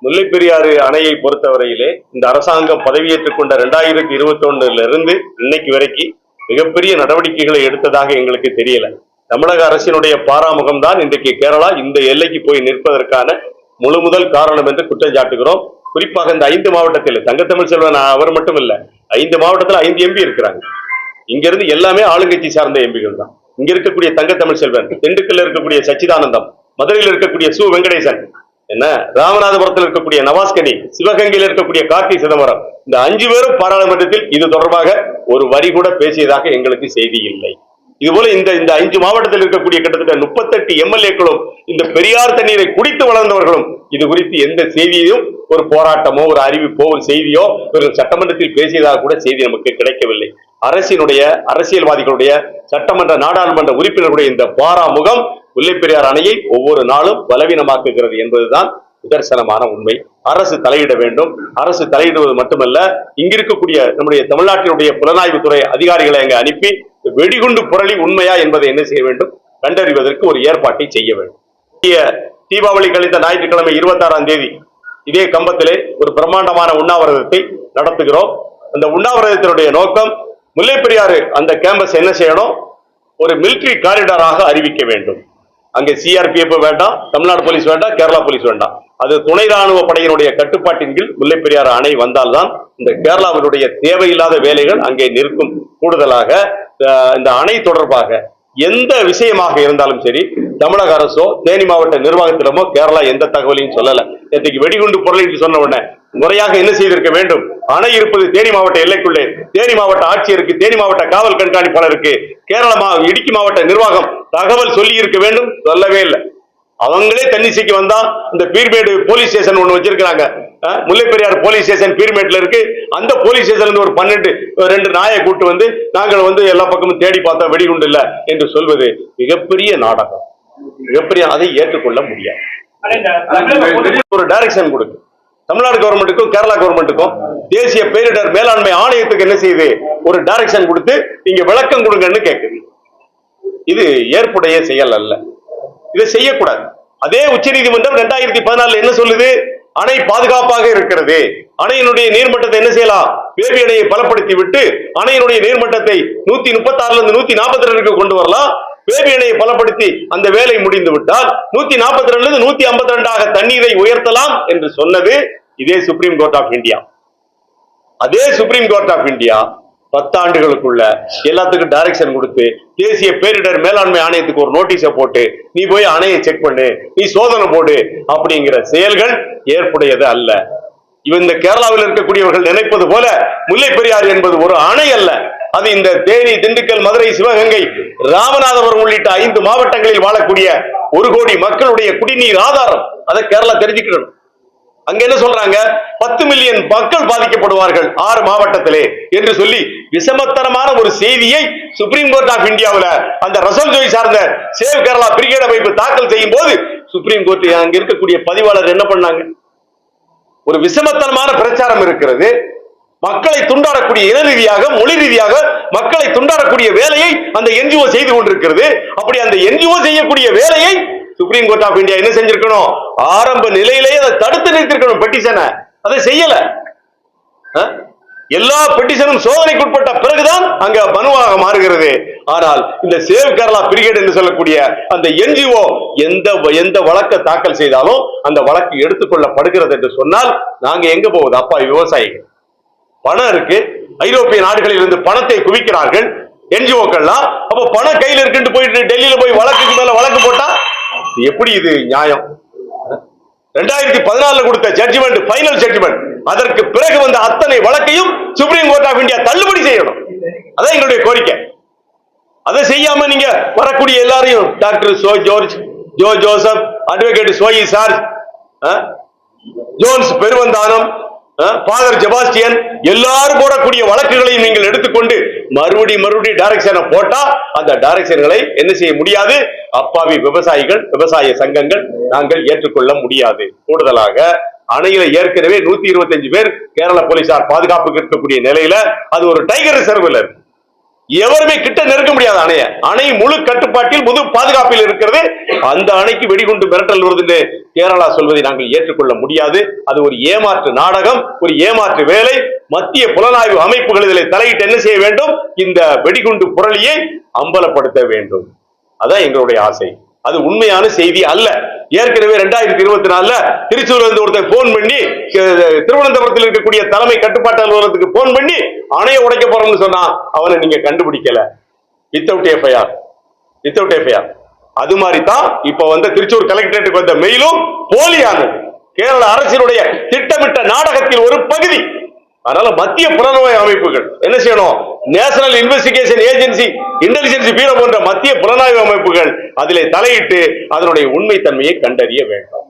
முல்லைப்பெரியாறு அணையை பொறுத்தவரையிலே இந்த அரசாங்கம் பதவியேற்றுக் கொண்ட 2021 இன்னைக்கு வரைக்கும் மிகப்பெரிய நடவடிக்கைகளை எடுத்ததாக எங்களுக்கு தெரியல. தமிழக அரசினுடைய பாராமுகம் தான் இன்றைக்கு கேரளா இந்த எல்லைக்கு போய் நிற்பதற்கான முதல் காரணம் என்று குற்றம் சாட்டுகிறோம். குறிப்பாக இந்த 5 மாவட்டத்தில் தங்கத்தமிழ் செல்வன் அவர் மட்டும் இல்ல, 5 மாவட்டத்தில் 5 எம்பி இருக்கிறாங்க. இங்க இருந்து எல்லாமே ஆளுங்கட்சி சார்ந்த எம்பிகள் தான். இங்க இருக்கக்கூடிய தங்கத்தமிழ் செல்வன், திண்டுக்கல்ல இருக்கக்கூடிய சச்சிதானந்தம், மதுரையில் இருக்கக்கூடிய சு வெங்கடேசன், என்ன ராமநாதபுரத்தில் இருக்கக்கூடிய நவாஸ்கனி, சிவகங்கையில் இருக்கக்கூடிய கார்த்தி சிதம்பரம், இந்த 5 பேரும் பாராளுமன்றத்தில் இது தொடர்பாக ஒரு வரி கூட பேசியதாக எங்களுக்கு செய்தி இல்லை. இதுபோல இந்த 5 மாவட்டத்தில் இருக்கக்கூடிய கிட்டத்தட்ட 38 எம்எல்ஏக்களும் இந்த பெரியார் தண்ணீரை குடித்து வளர்ந்தவர்களும் இது குறித்து எந்த செய்தியும், ஒரு போராட்டமோ ஒரு அறிவிப்போ ஒரு செய்தியோ ஒரு சட்டமன்றத்தில் பேசியதாக கூட செய்தி நமக்கு கிடைக்கவில்லை. அரசியல்வாதிகளுடைய சட்டமன்ற நாடாளுமன்ற உறுப்பினர்களுடைய இந்த பாராமுகம் முல்லைப்பெரியார் அணையை ஒவ்வொரு நாளும் பலவீனமாக்குகிறது என்பதுதான் நிதர்சனமான உண்மை. அரசு தலையிட வேண்டும். அரசு தலையிடுவது மட்டுமல்ல, இங்கிருக்கக்கூடிய நம்முடைய தமிழ்நாட்டினுடைய புலனாய்வுத்துறை அதிகாரிகளை அங்கு அனுப்பி வெடிகுண்டு புரளி உண்மையா என்பதை என்ன செய்ய வேண்டும், கண்டறிவதற்கு ஒரு ஏற்பாட்டை செய்ய வேண்டும். தீபாவளி கழிந்த ஞாயிற்றுக்கிழமை 26ஆம் தேதி இதே கம்பத்திலே ஒரு பிரம்மாண்டமான உண்ணாவிரதத்தை நடத்துகிறோம். அந்த உண்ணாவிரதத்தினுடைய நோக்கம், முல்லைப்பெரியாறு அந்த கேம்பஸ் என்ன செய்யணும், ஒரு மிலிட்டரி காரிடாராக அறிவிக்க வேண்டும். அங்கே சிஆர்பிஎஃப் வேண்டாம், தமிழ்நாடு போலீஸ் வேண்டாம், கேரளா போலீஸ் வேண்டாம். அது துணை ராணுவ படையினுடைய கட்டுப்பாட்டின் கீழ் முல்லைப்பெரியாறு அணை வந்தால்தான் இந்த கேரளாவினுடைய தேவையில்லாத வேலைகள் அங்கே நிற்கும். கூடுதலாக இந்த அணை தொடர்பாக எந்த விஷயமாக இருந்தாலும் சரி, தமிழக அரசோ தேனி மாவட்ட நிர்வாகத்திடமோ கேரளா எந்த தகவலையும் சொல்லல. நேற்றைக்கு வெடிகுண்டு பொருள் சொன்ன உடனே முறையாக என்ன செய்திருக்க வேண்டும், அணை இருப்பது தேனி மாவட்ட எல்லைக்குள்ளே, தேனி மாவட்ட ஆட்சியருக்கு, தேனி மாவட்ட காவல் கண்காணிப்பாளருக்கு கேரளா இடுக்கி மாவட்ட நிர்வாகம் தகவல் சொல்லி இருக்க வேண்டும். சொல்லவே இல்லை. அவங்களே தன்னிசைக்கு வந்தா இந்த பீர்மேடு போலீஸ் ஸ்டேஷன் ஒண்ணு வச்சிருக்காங்க, முல்லைப்பெரியார் போலீஸ் ஸ்டேஷன் பீர்மேட்ல இருக்கு. அந்த போலீஸ் ஸ்டேஷன்ல ஒரு 2 நாயை கூட்டு வந்து நாங்கள் எல்லா பக்கமும் தேடி பார்த்தா வெடிகுண்டு இல்ல என்று சொல்வது மிகப்பெரிய நாடகம். மிகப்பெரிய, அதை ஏற்றுக்கொள்ள முடியாது. ஒரு டைரக்ஷன் கொடுக்கு தமிழ்நாடு கவர்மெண்ட்டுக்கும் கேரளா கவர்மெண்ட்டுக்கும் தேசிய பேரிடர் மேலாண்மை ஆணையத்துக்கு என்ன செய்யுது, ஒரு டைரக்ஷன் கொடுத்து இங்க விளக்கம் கொடுங்கன்னு கேட்குது. இது ஏற்புடைய செயல் அல்ல, இதை செய்யக்கூடாது. அதே உச்சநீதிமன்றம் 2014 என்ன சொல்லுது, அணை பாதுகாப்பாக இருக்கிறது, அணையினுடைய நீர்மட்டத்தை என்ன செய்யலாம், பேபி அணையை பலப்படுத்தி விட்டு அணையினுடைய நீர்மட்டத்தை 136 142 கொண்டு வரலாம். பேபி அணையை பலப்படுத்தி அந்த வேலை முடிந்து விட்டால் 142 152 தண்ணீரை உயர்த்தலாம் என்று சொன்னது இதே சுப்ரீம் கோர்ட் ஆஃப் இந்தியா. அதே சுப்ரீம் கோர்ட் ஆஃப் இந்தியா 10 ஆண்டுகளுக்குள்ள எல்லாத்துக்கும் டைரக்ஷன் கொடுத்து தேசிய பேரிடர் மேலாண்மை ஆணையத்துக்கு ஒரு நோட்டீஸை போட்டு நீ போய் அணையை செக் பண்ணு, நீ சோதனை போடு அப்படிங்கிற செயல்கள் ஏற்புடையது அல்ல. இந்த கேரளாவில் இருக்கக்கூடியவர்கள் நினைப்பது போல முல்லைப்பெரியாறு என்பது ஒரு அணை அல்ல. அது இந்த தேனி, திண்டுக்கல், மதுரை, சிவகங்கை, ராமநாதபுரம் உள்ளிட்ட 5 மாவட்டங்களில் வாழக்கூடிய 1 கோடி மக்களுடைய குடிநீர் ஆதாரம். அதை கேரளா தெரிஞ்சுக்கணும். அங்க என்ன சொல்றாங்க, 10 மில்லியன் மக்கள் பாதிக்கப்படுவார்கள் 6 மாவட்டத்திலே என்று சொல்லி விஷமத்தனமான ஒரு செய்தியை சுப்ரீம் கோர்ட் ஆஃப் இந்தியாவில் அந்த ரசல் ஜோய் சார்ந்த சேவ் கேரளா பிரிகேட் அமைப்பு தாக்கல் செய்யும் போது சுப்ரீம் கோர்ட் அங்க இருக்கக்கூடிய பதிவாளர் என்ன பண்ணாங்க, ஒரு விஷமத்தனமான பிரச்சாரம் இருக்கிறது, மக்களை துண்டாடக்கூடிய இன ரீதியாக மொழி ரீதியாக மக்களை துண்டாடக்கூடிய வேலையை அந்த என்ஜிஓ செய்து கொண்டிருக்கிறது. அப்படி அந்த என்ஜிஓ செய்யக்கூடிய வேலையை சுப்ரீம் கோர்ட் ஆஃப் இந்தியா என்ன செஞ்சிருக்கணும், ஆரம்ப நிலையிலேயே அதை தடுத்து நிறுத்திருக்கணும் பெட்டிஷனை. அதை செய்யல. எல்லா பெட்டிஷனும் சோதனைக்குட்பட்ட பிறகுதான் அங்க மனுவாக மாறுகிறது. ஆனால் இந்த சேவ் கேரளா பிரிகேட் என்று சொல்லக்கூடிய அந்த என்ஜிஓ எந்த வழக்கை தாக்கல் செய்தாலும் அந்த வழக்கு எடுத்துக்கொள்ளப்படுகிறது என்று சொன்னால் நாங்க எங்க போவது, அப்பா விவசாயிகள் பணம் இருக்கு, ஐரோப்பிய நாடுகளில் இருந்து பணத்தை குவிக்கிறார்கள் என்ஜிஓக்கள்லாம். அப்ப பணம் கையில் இருக்குன்னு போயிட்டு டெல்லியில போய் வழக்குக்கு மேல வழக்கு போட்டா எப்படி இது நியாயம்? 2014 கொடுத்த ஜட்ஜ்மெண்ட், ஃபைனல் ஜட்ஜ்மெண்ட், அதற்கு பிறகு வந்த அத்தனை வழக்கையும் சுப்ரீம் கோர்ட் ஆஃப் இந்தியா தள்ளுபடி செய்யணும். அதான் எங்களுடைய கோரிக்கை. அதை செய்யாம நீங்க வரக்கூடிய எல்லாரையும் டாக்டர் ஜோ ஜோசப், அட்வொகேட் சோயி சார்ஜ், ஜோன்ஸ் பெருவந்தானம், ஃபாதர் செபாஸ்டியன் எல்லாரும் போடக்கூடிய வழக்குகளையும் நீங்கள் எடுத்துக்கொண்டு மறுபடி டைரக்ஷனை போட்டா அந்த டைரக்ஷன்களை என்ன செய்ய முடியாது, அப்பாவி விவசாயிகள், விவசாய சங்கங்கள் நாங்கள் ஏற்றுக்கொள்ள முடியாது. கூடுதலாக அணையில ஏற்கனவே 125 பேர் கேரள போலீசார் பாதுகாப்புக்கு இருக்கக்கூடிய நிலையில அது ஒரு டைகர் ரிசர்வ்ல இருக்கு. எவருமே கிட்ட நெருங்க முடியாது அணைய. அணை முழு கட்டுப்பாட்டில் முழு பாதுகாப்பில் இருக்கிறது. அந்த அணைக்கு வெடிகுண்டு மிரட்டல் வருதுன்னு கேரளா சொல்வதை நாங்கள் ஏற்றுக்கொள்ள முடியாது. அது ஒரு ஏமாற்று நாடகம், ஒரு ஏமாற்று வேலை. மத்திய புலனாய்வு அமைப்புகள் இதில் தலையிட்டு என்ன செய்ய வேண்டும்? இந்த வெடிகுண்டு புரளியை அம்பலப்படுத்த வேண்டும். அதான் எங்களுடைய ஆசை. அது உண்மையான செய்தி அல்ல. ஏற்கனவே 2024 திருச்சூர்ல இருந்து ஒருத்தர் போன் பண்ணி திருவனந்தபுரத்தில் இருக்கக்கூடிய தலைமை கட்டுப்பாட்டு அலுவலகத்துக்கு போன் பண்ணி அணையை உடைக்க போறோம்னு சொன்னா அவனை நீங்க கண்டுபிடிக்கல. Without FIR. அது மாதிரி தான் இப்ப திருச்சூர் கலெக்டரேட்டுக்கு வந்த மெயிலும் போலியானது. கேரள அரசினுடைய திட்டமிட்ட நாடகத்தில் ஒரு பகுதி. அதனால மத்திய புலனாய்வு அமைப்புகள் என்ன செய்யணும்? National investigation agency, intelligence bureau போன்ற மத்திய புலனாய்வு அமைப்புகள் அதிலே தலையிட்டு அதனுடைய உண்மைத்தன்மையை கண்டறிய வேண்டும்.